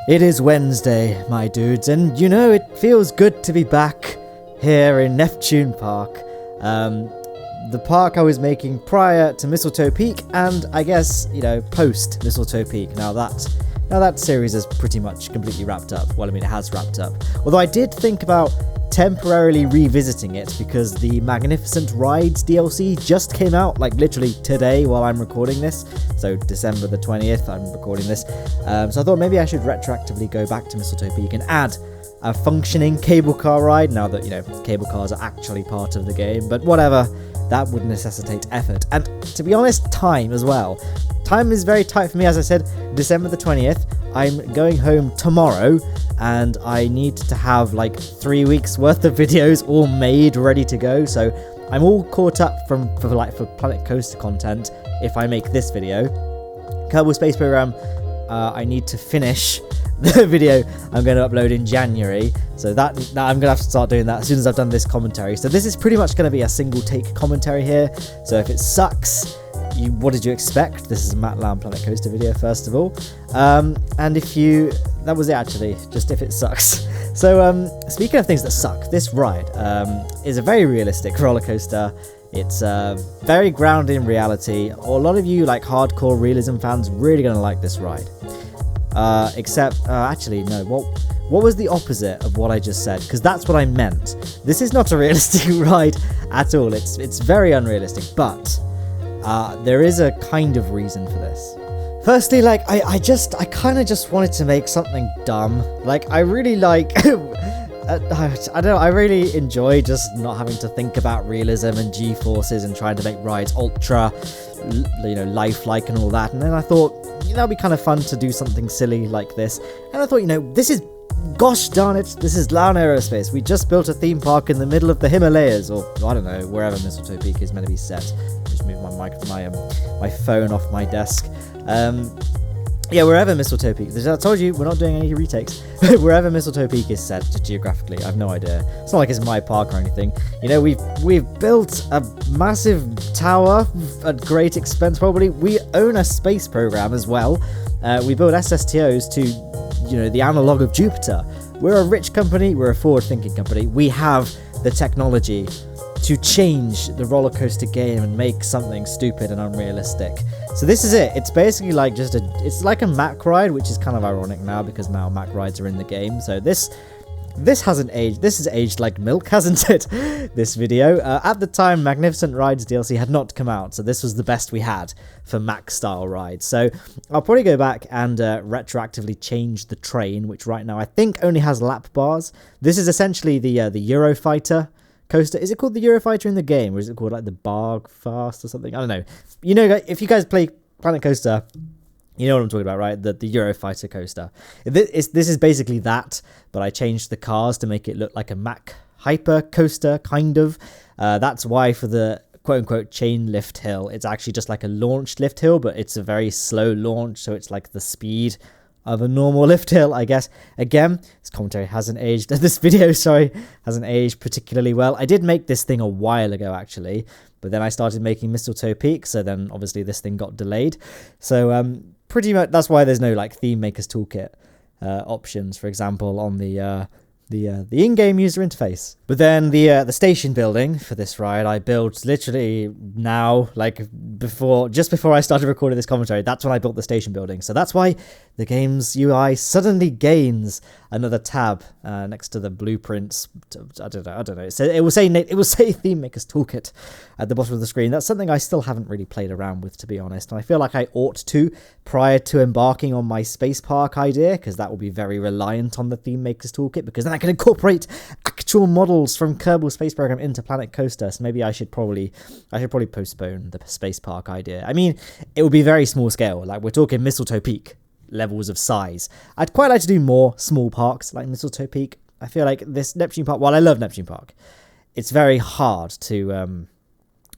It is Wednesday, my dudes, and you know, it feels good to be back here in Neptune Park. The park I was making prior to Mistletoe Peak, and I guess, you know, post Mistletoe Peak. Now that series is pretty much completely wrapped up. Well, I mean, it has wrapped up. Although I did think about temporarily revisiting it because the Magnificent Rides DLC just came out, like literally today while I'm recording this. So December the 20th, I'm recording this. So I thought maybe I should retroactively go back to Mistletoe Peak and add a functioning cable car ride now that, you know, cable cars are actually part of the game. But whatever, that would necessitate effort. And to be honest, time as well. Time is very tight for me. As I said, December the 20th, I'm going home tomorrow, and I need to have like 3 weeks worth of videos all made, ready to go. So I'm all caught up for Planet Coaster content if I make this video. Kerbal Space Program, I need to finish the video I'm going to upload in January. So that I'm going to have to start doing that as soon as I've done this commentary. So this is pretty much going to be a single take commentary here. So if it sucks, what did you expect? This is a Matt Lowne Planet Coaster video, first of all. And that was it actually, just if it sucks. So speaking of things that suck, this ride is a very realistic roller coaster. It's very grounded in reality. A lot of you like hardcore realism fans really gonna like this ride. Actually no, what was the opposite of what I just said? Because that's what I meant. This is not a realistic ride at all. It's very unrealistic, but there is a kind of reason for this. Firstly, like, I kind of just wanted to make something dumb. Like, I really like, I don't know, I really enjoy just not having to think about realism and G-forces and trying to make rides ultra, you know, lifelike and all that. And then I thought, you know, it'd be kind of fun to do something silly like this. And I thought, you know, gosh darn it, this is Lowne Aerospace. We just built a theme park in the middle of the Himalayas, or I don't know, wherever Mistletoe Peak is meant to be set. Just move my phone off my desk. Yeah, wherever Mistletoe Peak. I told you we're not doing any retakes. Wherever Mistletoe Peak is set geographically, I have no idea. It's not like it's my park or anything. You know, we've built a massive tower at great expense. Probably we own a space program as well. We build SSTOs to, you know, the analog of Jupiter. We're a rich company. We're a forward-thinking company. We have the technology to change the roller coaster game and make something stupid and unrealistic. So this is it. It's basically like it's like a Mack ride, which is kind of ironic now because now Mack rides are in the game. So this hasn't aged. This has aged like milk, hasn't it? This video. At the time, Magnificent Rides DLC had not come out, so this was the best we had for Mack style rides. So I'll probably go back and retroactively change the train, which right now I think only has lap bars. This is essentially the Eurofighter coaster. Is it called the Eurofighter in the game, or is it called like the Bargfast or something? I don't know. You know, if you guys play Planet Coaster, you know what I'm talking about, right? The Eurofighter coaster. This is basically that, but I changed the cars to make it look like a Mack Hypercoaster, kind of. That's why for the quote-unquote chain lift hill, it's actually just like a launched lift hill, but it's a very slow launch, so it's like the speed of a normal lift hill, I guess. Again, this commentary hasn't aged. This video, sorry, hasn't aged particularly well. I did make this thing a while ago, actually, but then I started making Mistletoe Peak, so then obviously this thing got delayed. So pretty much that's why there's no like Theme Maker's Toolkit options, for example, on the in-game user interface. But then the station building for this ride I built literally now, like just before I started recording this commentary. That's when I built the station building. So that's why the game's UI suddenly gains another tab next to the blueprints. I don't know. It will say Theme Maker's Toolkit at the bottom of the screen. That's something I still haven't really played around with, to be honest. And I feel like I ought to prior to embarking on my space park idea, because that will be very reliant on the Theme Maker's Toolkit, because then I can incorporate actual models from Kerbal Space Program into Planet Coaster. So maybe I should probably postpone the space park idea. I mean, it would be very small scale. Like, we're talking Mistletoe Peak levels of size. I'd quite like to do more small parks like Mistletoe Peak. I feel like this Neptune Park, while I love Neptune Park, it's very hard to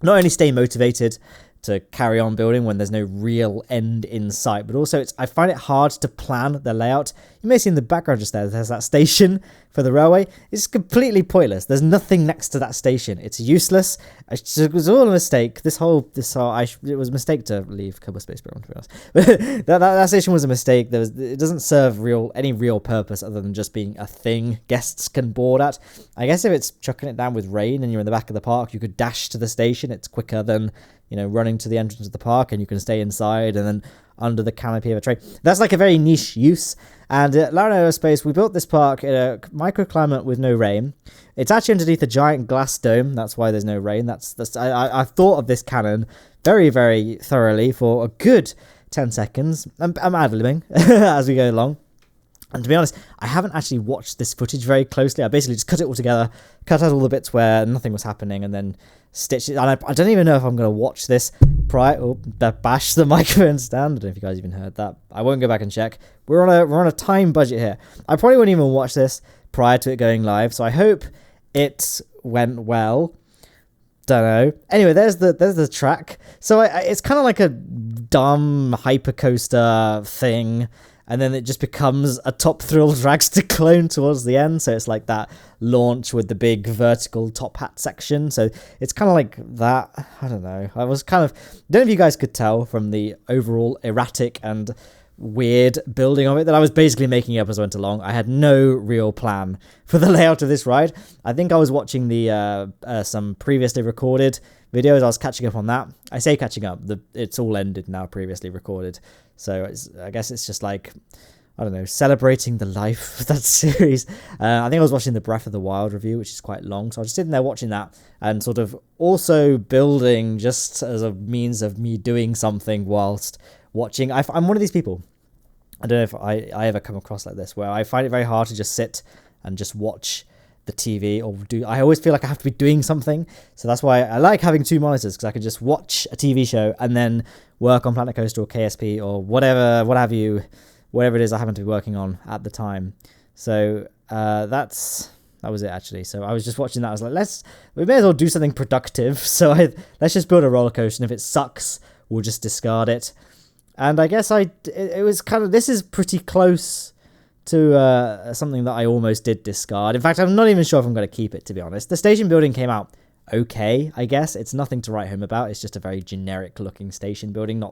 not only stay motivated, to carry on building when there's no real end in sight. But also, I find it hard to plan the layout. You may see in the background just there's that station for the railway. It's completely pointless. There's nothing next to that station. It's useless. It was all a mistake. It was a mistake to leave Kerbal Space Program, to be honest. But that station was a mistake. It doesn't serve any real purpose other than just being a thing guests can board at. I guess if it's chucking it down with rain and you're in the back of the park, you could dash to the station. It's quicker than running to the entrance of the park, and you can stay inside and then under the canopy of a train. That's like a very niche use. And at Lowne Aerospace, we built this park in a microclimate with no rain. It's actually underneath a giant glass dome. That's why there's no rain. I thought of this cannon very, very thoroughly for a good 10 seconds. I'm ad-libbing as we go along. And to be honest, I haven't actually watched this footage very closely. I basically just cut it all together, cut out all the bits where nothing was happening, and then stitched it. And I don't even know if I'm going to watch this bash the microphone stand. I don't know if you guys even heard that. I won't go back and check. We're on a time budget here. I probably wouldn't even watch this prior to it going live, so I hope it went well. Don't know. Anyway, there's the track. So it's kind of like a dumb hypercoaster thing. And then it just becomes a Top Thrill Dragster clone towards the end. So it's like that launch with the big vertical top hat section. So it's kind of like that. I don't know. I was don't know if you guys could tell from the overall erratic and weird building of it that I was basically making it up as I went along. I had no real plan for the layout of this ride. I think I was watching the some previously recorded videos. I was catching up on that. I say catching up. It's all ended now, previously recorded. So I guess it's just like, I don't know, celebrating the life of that series. I think I was watching the Breath of the Wild review, which is quite long. So I was just sitting there watching that and sort of also building just as a means of me doing something whilst watching. I'm one of these people. I don't know if I ever come across like this, where I find it very hard to just sit and just watch the TV I always feel like I have to be doing something. So that's why I like having two monitors, because I can just watch a TV show and then work on Planet Coaster or KSP or whatever it is I happen to be working on at the time. So that was it actually. So I was just watching that. I was like, we may as well do something productive. So let's just build a roller coaster, and if it sucks, we'll just discard it. And I guess it was this is pretty close to something that I almost did discard. In fact, I'm not even sure if I'm going to keep it, to be honest. The station building came out okay, I guess. It's nothing to write home about. It's just a very generic looking station building,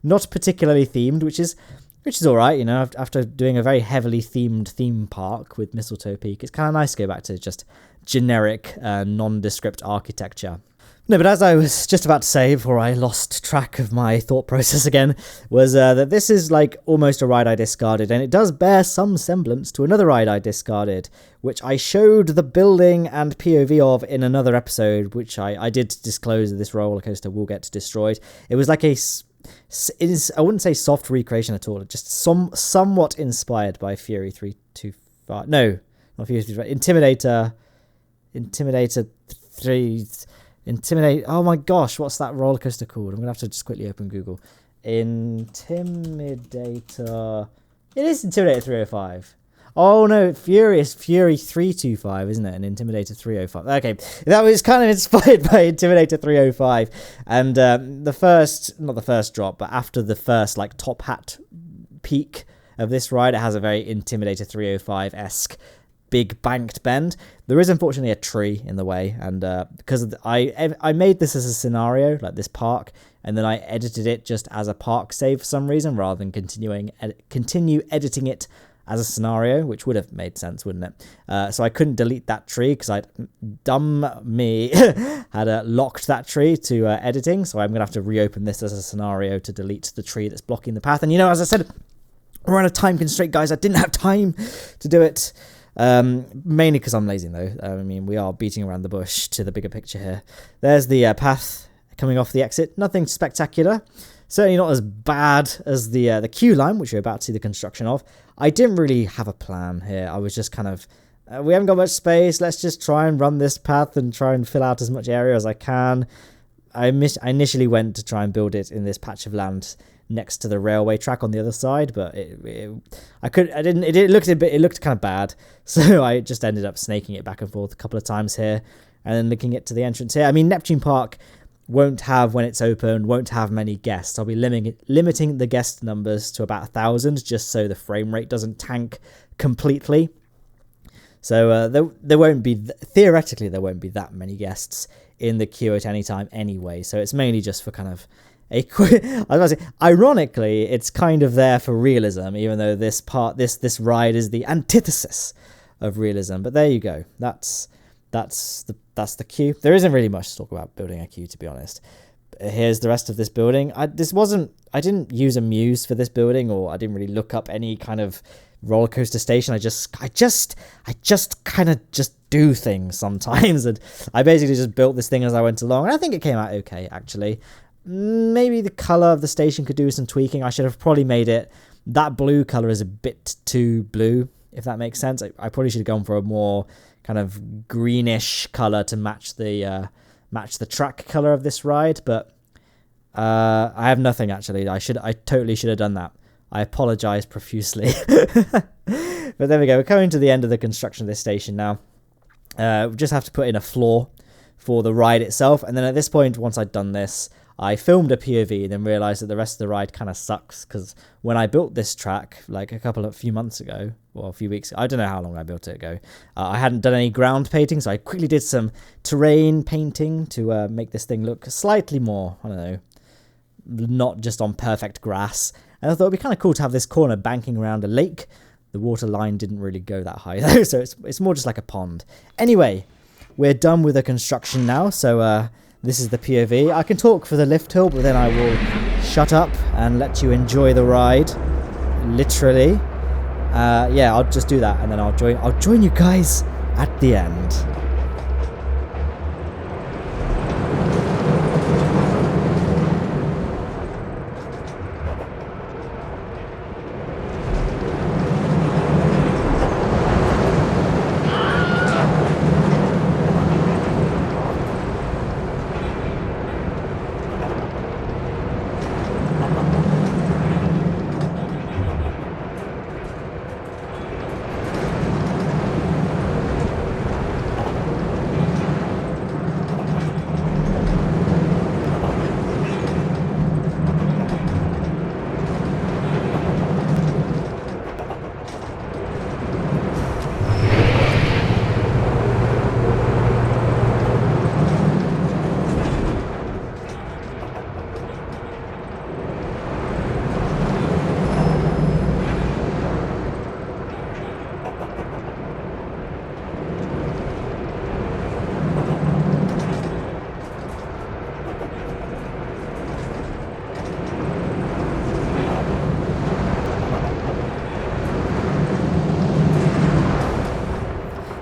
not particularly themed, which is all right, after doing a very heavily themed theme park with Mistletoe Peak. It's kind of nice to go back to just generic, nondescript architecture. No, but as I was just about to say before I lost track of my thought process again, was that this is like almost a ride I discarded, and it does bear some semblance to another ride I discarded, which I showed the building and POV of in another episode, which I did disclose that this roller coaster will get destroyed. It was like I wouldn't say soft recreation at all, just somewhat inspired by Fury 325. No, not Fury 325. Intimidator 3... oh my gosh, what's that roller coaster called? I'm gonna have to just quickly open Google. Intimidator. It is Intimidator 305. Oh no, Fury 325, isn't it? And Intimidator 305. Okay, that was kind of inspired by Intimidator 305. And not the first drop, but after the first top hat peak of this ride, it has a very Intimidator 305-esque big banked bend. There is unfortunately a tree in the way, and because I made this as a scenario, like this park, and then I edited it just as a park save for some reason, rather than continue editing it as a scenario, which would have made sense, wouldn't it? So I couldn't delete that tree because dumb me had locked that tree to editing, so I'm gonna have to reopen this as a scenario to delete the tree that's blocking the path. And as I said, we're on a time constraint, guys. I didn't have time to do it. Mainly because I'm lazy though. We are beating around the bush to the bigger picture here. There's the path coming off the exit. Nothing spectacular. Certainly not as bad as the queue line, which we're about to see the construction of. I didn't really have a plan here. I was just we haven't got much space. Let's just try and run this path and try and fill out as much area as I can. I initially went to try and build it in this patch of land next to the railway track on the other side, but it looked kind of bad, so I just ended up snaking it back and forth a couple of times here and then linking it to the entrance here. Neptune Park won't have, when it's open, won't have many guests. I'll be limiting the guest numbers to about 1,000, just so the frame rate doesn't tank completely. So there won't be, theoretically, there won't be that many guests in the queue at any time anyway. So it's mainly just for kind of I was about to say, ironically, it's kind of there for realism, even though this ride is the antithesis of realism. But there you go. That's the queue. There isn't really much to talk about building a queue, to be honest. Here's the rest of this building. I didn't use a muse for this building, or I didn't really look up any kind of roller coaster station. I just kind of just do things sometimes, and I basically just built this thing as I went along, and I think it came out okay, actually. Maybe the color of the station could do some tweaking. I should have probably made it, that blue color is a bit too blue, if that makes sense. I probably should have gone for a more kind of greenish color to match the track color of this ride, but I have nothing, actually. I totally should have done that. I apologize profusely. But there we go. We're coming to the end of the construction of this station now. We just have to put in a floor for the ride itself, and then at this point, once I'd done this, I filmed a POV and then realized that the rest of the ride kind of sucks, because when I built this track like a few months ago, or a few weeks, I don't know how long I built it ago, I hadn't done any ground painting, so I quickly did some terrain painting to make this thing look slightly more, I don't know, not just on perfect grass. And I thought it'd be kind of cool to have this corner banking around a lake. The water line didn't really go that high though, so it's more just like a pond. Anyway, we're done with the construction now, so this is the POV. I can talk for the lift hill, but then I will shut up and let you enjoy the ride. Literally. Yeah, I'll just do that, and then I'll join you guys at the end.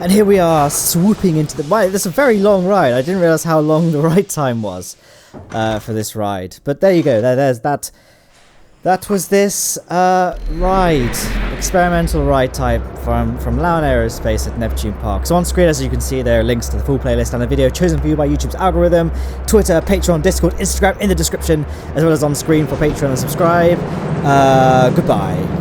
And here we are, swooping into the... This is a very long ride. I didn't realize how long the ride time was for this ride. But there you go. There's that. That was this ride. Experimental ride type from Lowne Aerospace at Neptune Park. So on screen, as you can see, there are links to the full playlist and the video chosen for you by YouTube's algorithm, Twitter, Patreon, Discord, Instagram in the description, as well as on screen for Patreon and subscribe. Goodbye.